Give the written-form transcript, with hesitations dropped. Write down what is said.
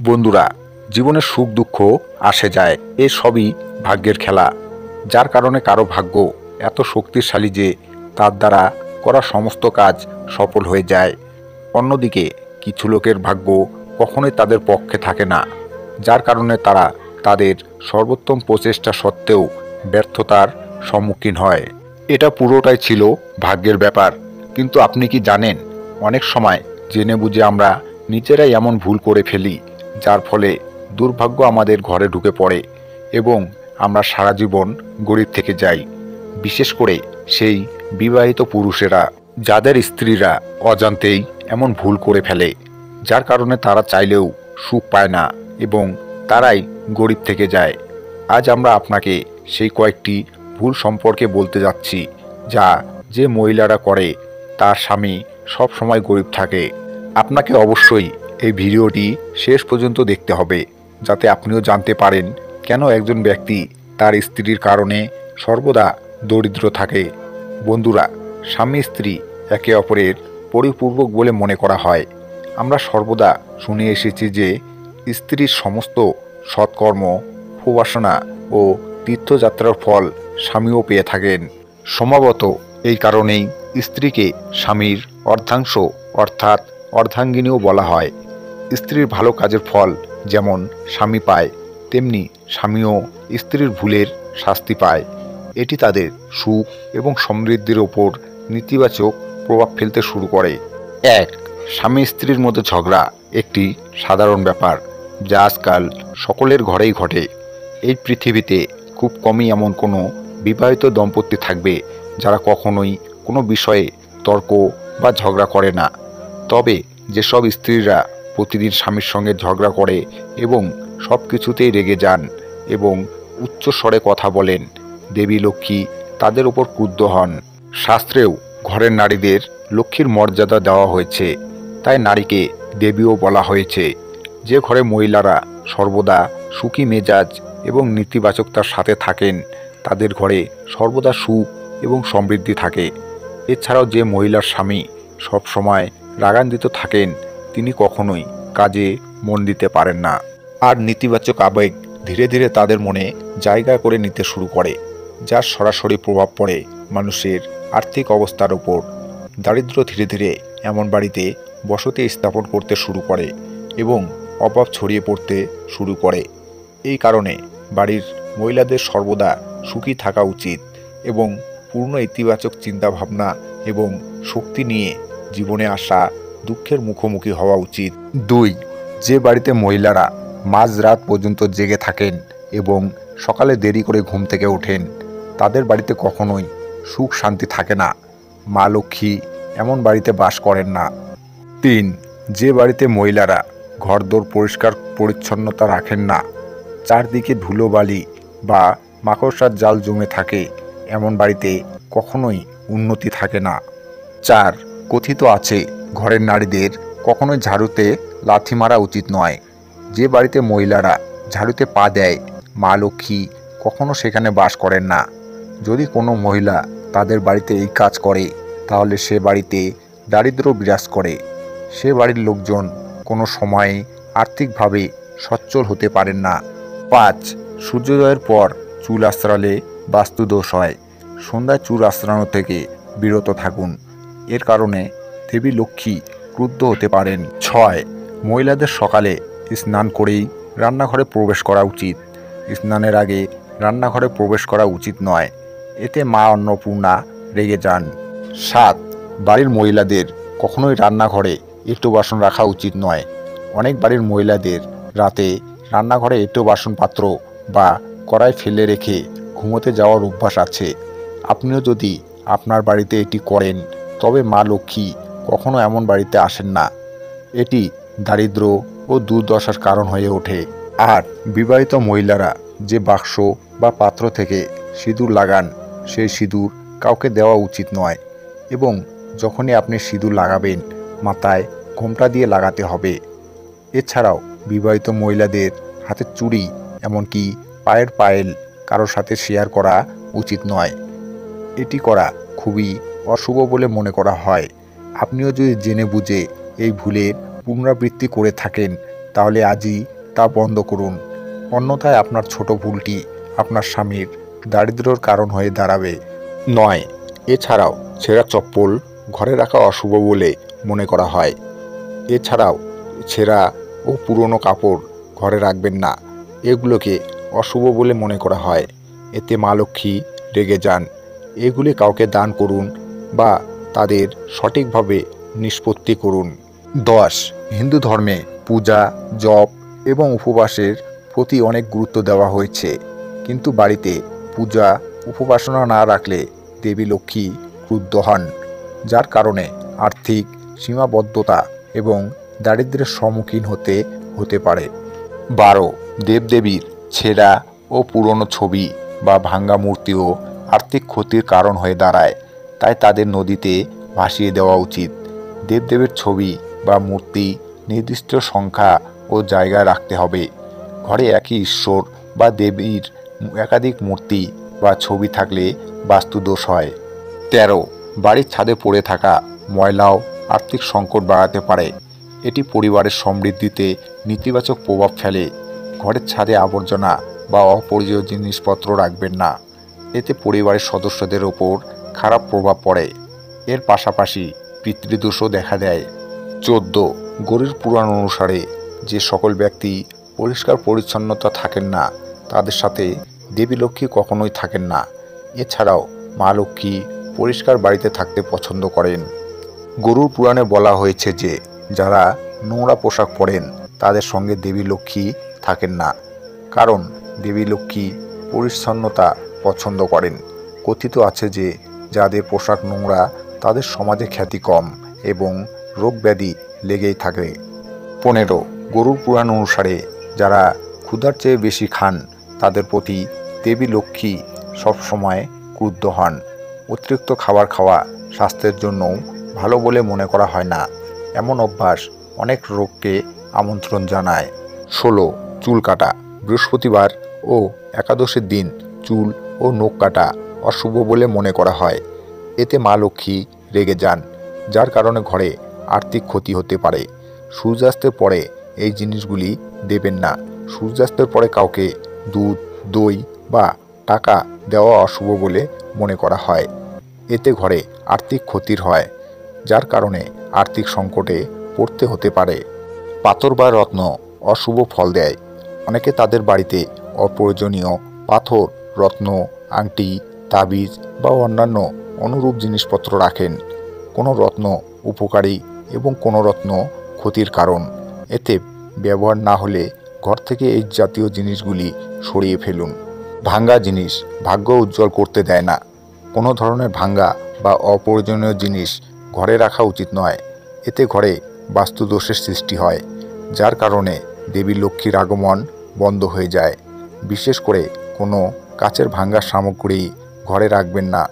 বন্ধুরা, জীবনে সুখ দুঃখ আসে যায়, এ সবই ভাগ্যের খেলা। যার কারণে কারো ভাগ্য এত শক্তিশালী যে তার দ্বারা করা সমস্ত কাজ সফল হয়ে যায়। অন্যদিকে কিছু লোকের ভাগ্য কখনোই তাদের পক্ষে থাকে না, যার কারণে তারা তাদের সর্বোত্তম প্রচেষ্টা সত্ত্বেও ব্যর্থতার সম্মুখীন হয়। এটা পুরোটাই ছিল ভাগ্যের ব্যাপার। কিন্তু আপনি কি জানেন, অনেক সময় জেনে বুঝে আমরা নিজেরাই এমন ভুল করে ফেলি যার ফলে দুর্ভাগ্য আমাদের ঘরে ঢুকে পড়ে এবং আমরা সারা জীবন গরিব থেকে যাই। বিশেষ করে সেই বিবাহিত পুরুষেরা যাদের স্ত্রীরা অজান্তেই এমন ভুল করে ফেলে, যার কারণে তারা চাইলেও সুখ পায় না এবং তারাই গরিব থেকে যায়। আজ আমরা আপনাকে সেই কয়েকটি ভুল সম্পর্কে বলতে যাচ্ছি যা যে মহিলারা করে তার স্বামী সব সময় গরিব থাকে। আপনাকে অবশ্যই এই ভিডিওটি শেষ পর্যন্ত দেখতে হবে, যাতে আপনিও জানতে পারেন কেন একজন ব্যক্তি তার স্ত্রীর কারণে সর্বদা দরিদ্র থাকে। বন্ধুরা, স্বামী স্ত্রী একে অপরের পরিপূরক বলে মনে করা হয়। আমরা সর্বদা শুনে এসেছি যে স্ত্রীর সমস্ত সৎকর্ম, উপাসনা ও তীর্থযাত্রার ফল স্বামীও পেয়ে থাকেন। সম্ভবত এই কারণেই স্ত্রীকে স্বামীর অর্ধাংশ অর্থাৎ অর্ধাঙ্গিনীও বলা হয়। স্ত্রীর ভালো কাজের ফল যেমন স্বামী পায়, তেমনি স্বামীও স্ত্রীর ভুলের শাস্তি পায়। এটি তাদের সুখ এবং সমৃদ্ধির ওপর নেতিবাচক প্রভাব ফেলতে শুরু করে। এক, স্বামী স্ত্রীর মধ্যে ঝগড়া একটি সাধারণ ব্যাপার যা আজকাল সকলের ঘরেই ঘটে। এই পৃথিবীতে খুব কমই এমন কোনো বিবাহিত দম্পতি থাকবে যারা কখনোই কোনো বিষয়ে তর্ক বা ঝগড়া করে না। তবে যেসব স্ত্রীরা প্রতিদিন স্বামীর সঙ্গে ঝগড়া করে এবং সব কিছুতেই রেগে যান এবং উচ্চ স্বরে কথা বলেন, দেবী লক্ষ্মী তাদের উপর ক্রুদ্ধ হন। শাস্ত্রেও ঘরের নারীদের লক্ষ্মীর মর্যাদা দেওয়া হয়েছে, তাই নারীকে দেবীও বলা হয়েছে। যে ঘরে মহিলারা সর্বদা সুখী মেজাজ এবং নীতিবাচকতার সাথে থাকেন, তাদের ঘরে সর্বদা সুখ এবং সমৃদ্ধি থাকে। এছাড়াও যে মহিলার স্বামী সবসময় রাগান্বিত থাকেন, তিনি কখনোই কাজে মন দিতে পারেন না। আর নেতিবাচক আবেগ ধীরে ধীরে তাদের মনে জায়গা করে নিতে শুরু করে, যার সরাসরি প্রভাব পড়ে মানুষের আর্থিক অবস্থার উপর। দারিদ্র্য ধীরে ধীরে এমন বাড়িতে বসতি স্থাপন করতে শুরু করে এবং অভাব ছড়িয়ে পড়তে শুরু করে। এই কারণে বাড়ির মহিলাদের সর্বদা সুখী থাকা উচিত এবং পূর্ণ ইতিবাচক চিন্তাভাবনা এবং শক্তি নিয়ে জীবনে আসা দুঃখের মুখোমুখি হওয়া উচিত। দুই, যে বাড়িতে মহিলারা মাঝরাত পর্যন্ত জেগে থাকেন এবং সকালে দেরি করে ঘুম থেকে ওঠেন, তাদের বাড়িতে কখনোই সুখ শান্তি থাকে না। মা লক্ষ্মী এমন বাড়িতে বাস করেন না। তিন, যে বাড়িতে মহিলারা ঘরদোর পরিষ্কার পরিচ্ছন্নতা রাখেন না, চারদিকে ধুলোবালি বা মাকড়সার জাল জমে থাকে, এমন বাড়িতে কখনোই উন্নতি থাকে না। চার, কথিত আছে ঘরের নারীদের কখনোই ঝাড়ুতে লাথি মারা উচিত নয়। যে বাড়িতে মহিলারা ঝাড়ুতে পা দেয়, মা লক্ষ্মী কখনো সেখানে বাস করেন না। যদি কোনো মহিলা তাদের বাড়িতে এই কাজ করে, তাহলে সে বাড়িতে দারিদ্র্য বিরাজ করে। সে বাড়ির লোকজন কোনো সময়ে আর্থিকভাবে সচ্ছল হতে পারেন না। পাঁচ, সূর্যোদয়ের পর চুল আঁচড়ালে বাস্তুদোষ হয়। সন্ধ্যায় চুল আঁচড়ানো থেকে বিরত থাকুন, এর কারণে দেবী লক্ষ্মী ক্রুদ্ধ হতে পারেন। ছয়, মহিলাদের সকালে স্নান করেই রান্নাঘরে প্রবেশ করা উচিত। স্নানের আগে রান্নাঘরে প্রবেশ করা উচিত নয়, এতে মা অন্নপূর্ণা রেগে যান। সাত, বাড়ির মহিলাদের কখনোই রান্নাঘরে এঁটো বাসন রাখা উচিত নয়। অনেক বাড়ির মহিলাদের রাতে রান্নাঘরে এঁটো বাসন পাত্র বা কড়াই ফেলে রেখে ঘুমোতে যাওয়ার অভ্যাস আছে। আপনিও যদি আপনার বাড়িতে এটি করেন, তবে মা লক্ষ্মী কখনো এমন বাড়িতে আসেন না। এটি দারিদ্র ও দুর্দশার কারণ হয়ে ওঠে। আর বিবাহিত মহিলারা যে বাক্স বা পাত্র থেকে সিঁদুর লাগান, সেই সিঁদুর কাউকে দেওয়া উচিত নয় এবং যখনই আপনি সিঁদুর লাগাবেন, মাথায় ঘোমটা দিয়ে লাগাতে হবে। এছাড়াও বিবাহিত মহিলাদের হাতের চুড়ি, এমনকি পায়ের পায়েল কারোর সাথে শেয়ার করা উচিত নয়। এটি করা খুবই অশুভ বলে মনে করা হয়। আপনিও যদি জেনে বুঝে এই ভুলের পুনরাবৃত্তি করে থাকেন, তাহলে আজই তা বন্ধ করুন। অন্যথায় আপনার ছোট ভুলটি আপনার স্বামীর দারিদ্র্যের কারণ হয়ে দাঁড়াবে। 9. এছাড়াও ছেঁড়া চপ্পল ঘরে রাখা অশুভ বলে মনে করা হয়। এছাড়াও ছেঁড়া ও পুরনো কাপড় ঘরে রাখবেন না। এগুলোকে অশুভ বলে মনে করা হয়। এতে মা লক্ষ্মী রেগে যান। এগুলি কাউকে দান করুন বা তাদের সঠিকভাবে নিষ্পত্তি করুন। 10. হিন্দু ধর্মে পূজা, জপ এবং উপবাসের প্রতি অনেক গুরুত্ব দেওয়া হয়েছে, কিন্তু বাড়িতে পূজা উপাসনা না রাখলে দেবী লক্ষ্মী ক্রুদ্ধ হন, যার কারণে আর্থিক সীমাবদ্ধতা এবং দারিদ্র্যের সম্মুখীন হতে পারে। 12. দেবদেবীর ছেঁড়া ও পুরনো ছবি বা ভাঙ্গা মূর্তিও আর্থিক ক্ষতির কারণ হয়ে দাঁড়ায়, তাই তাদের নদীতে ভাসিয়ে দেওয়া উচিত। দেবদেবীর ছবি বা মূর্তি নির্দিষ্ট সংখ্যা ও জায়গায় রাখতে হবে। ঘরে একই ঈশ্বর বা দেবীর একাধিক মূর্তি বা ছবি থাকলে বাস্তুদোষ হয়। 13. বাড়ির ছাদে পড়ে থাকা ময়লাও আর্থিক সংকট বাড়াতে পারে। এটি পরিবারের সমৃদ্ধিতে নেতিবাচক প্রভাব ফেলে। ঘরের ছাদে আবর্জনা বা অপ্রয়োজনীয় জিনিসপত্র রাখবেন না। এতে পরিবারের সদস্যদের ওপর খারাপ প্রভাব পড়ে। এর পাশাপাশি পিতৃদোষও দেখা দেয়। 14. গরুর পুরাণ অনুসারে যে সকল ব্যক্তি পরিষ্কার পরিচ্ছন্নতা থাকেন না, তাদের সাথে দেবী লক্ষ্মী কখনোই থাকেন না। এছাড়াও মা লক্ষ্মী পরিষ্কার বাড়িতে থাকতে পছন্দ করেন। গরুর পুরাণে বলা হয়েছে যে যারা নোংরা পোশাক পরেন তাদের সঙ্গে দেবী লক্ষ্মী থাকেন না, কারণ দেবী লক্ষ্মী পরিচ্ছন্নতা পছন্দ করেন। কথিত আছে যে যাদের পোশাক নোংরা তাদের সমাজে খ্যাতি কম এবং রোগ ব্যাধি লেগেই থাকে। 15. গরুর পুরাণ অনুসারে যারা ক্ষুধার চেয়ে বেশি খান তাদের প্রতি দেবী লক্ষ্মী সবসময় ক্রুদ্ধ হন। অতিরিক্ত খাবার খাওয়া স্বাস্থ্যের জন্যও ভালো বলে মনে করা হয় না। এমন অভ্যাস অনেক রোগকে আমন্ত্রণ জানায়। 16. চুল কাটা। বৃহস্পতিবার ও একাদশীর দিন চুল ও নখ কাটা অশুভ বলে মনে করা হয়। এতে মা লক্ষ্মী রেগে যান, যার কারণে ঘরে আর্থিক ক্ষতি হতে পারে। সূর্যাস্তের পরে এই জিনিসগুলি দেবেন না। সূর্যাস্তের পরে কাউকে দুধ, দই বা টাকা দেওয়া অশুভ বলে মনে করা হয়। এতে ঘরে আর্থিক ক্ষতির হয়, যার কারণে আর্থিক সংকটে পড়তে হতে পারে। পাথর বা রত্ন অশুভ ফল দেয়। অনেকে তাদের বাড়িতে অপ্রয়োজনীয় পাথর, রত্ন, আংটি, তাবিজ বা অন্যান্য অনুরূপ জিনিসপত্র রাখেন। কোনো রত্ন উপকারী এবং কোনো রত্ন ক্ষতির কারণ। এতে ব্যবহার না হলে ঘর থেকে এই জাতীয় জিনিসগুলি সরিয়ে ফেলুন। ভাঙ্গা জিনিস ভাগ্য উজ্জ্বল করতে দেয় না। কোনো ধরনের ভাঙ্গা বা অপ্রয়োজনীয় জিনিস ঘরে রাখা উচিত নয়। এতে ঘরে বাস্তুদোষের সৃষ্টি হয়, যার কারণে দেবী লক্ষ্মীর আগমন বন্ধ হয়ে যায়। বিশেষ করে কোনো কাচের ভাঙ্গা সামগ্রী ঘরে রাখবেন না।